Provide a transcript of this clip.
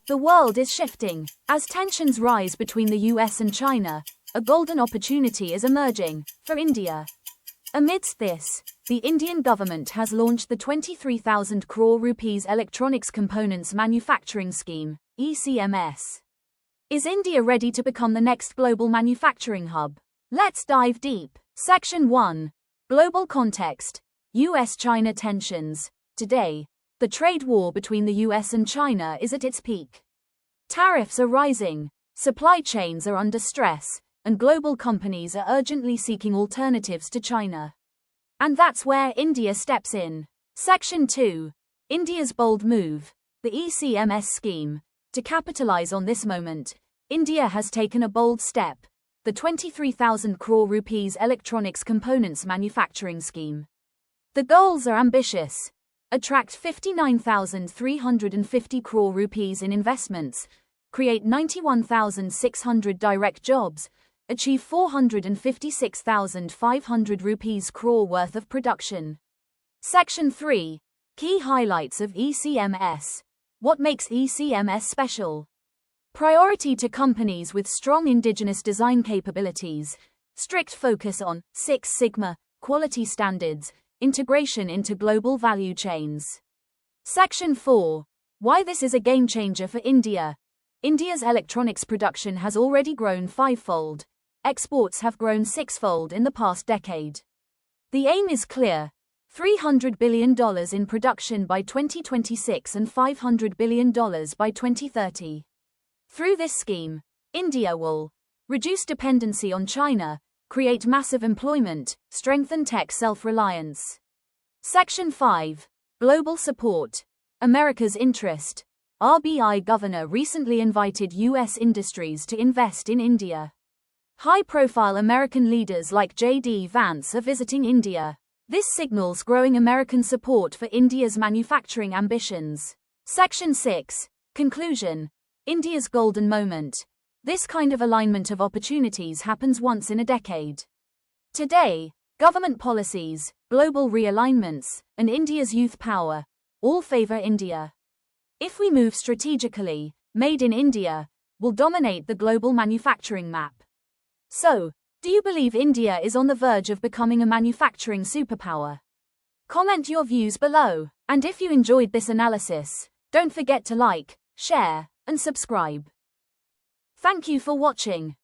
The world is shifting. As tensions rise between the US and China, a golden opportunity is emerging for India. Amidst this, the Indian government has launched the 23,000 crore rupees Electronics Components Manufacturing Scheme, ECMS. Is India ready to become the next global manufacturing hub? Let's dive deep. Section 1. Global context. US-China tensions. Today, the trade war between the US and China is at its peak. Tariffs are rising, supply chains are under stress, and global companies are urgently seeking alternatives to China. And that's where India steps in. Section 2. India's bold move, the ECMS scheme. To capitalize on this moment, India has taken a bold step, the 23,000 crore rupees Electronics Components Manufacturing Scheme. The goals are ambitious. Attract 59,350 crore rupees in investments, create 91,600 direct jobs, achieve 456,500 rupees crore worth of production. Section 3. Key highlights of ECMS. What makes ECMS special? Priority to companies with strong indigenous design capabilities, strict focus on Six Sigma quality standards, integration into global value chains. Section 4. Why this is a game changer for India. India's electronics production has already grown fivefold. Exports have grown sixfold in the past decade. The aim is clear: $300 billion in production by 2026 and $500 billion by 2030. Through this scheme, India will reduce dependency on China, create massive employment, strengthen tech self-reliance. Section 5. Global support. America's interest. RBI governor recently invited US industries to invest in India. High-profile American leaders like J.D. Vance are visiting India. This signals growing American support for India's manufacturing ambitions. Section 6. Conclusion. India's golden moment. This kind of alignment of opportunities happens once in a decade. Today, government policies, global realignments, and India's youth power all favor India. If we move strategically, Made in India will dominate the global manufacturing map. So, do you believe India is on the verge of becoming a manufacturing superpower? Comment your views below, and if you enjoyed this analysis, don't forget to like, share, and subscribe. Thank you for watching.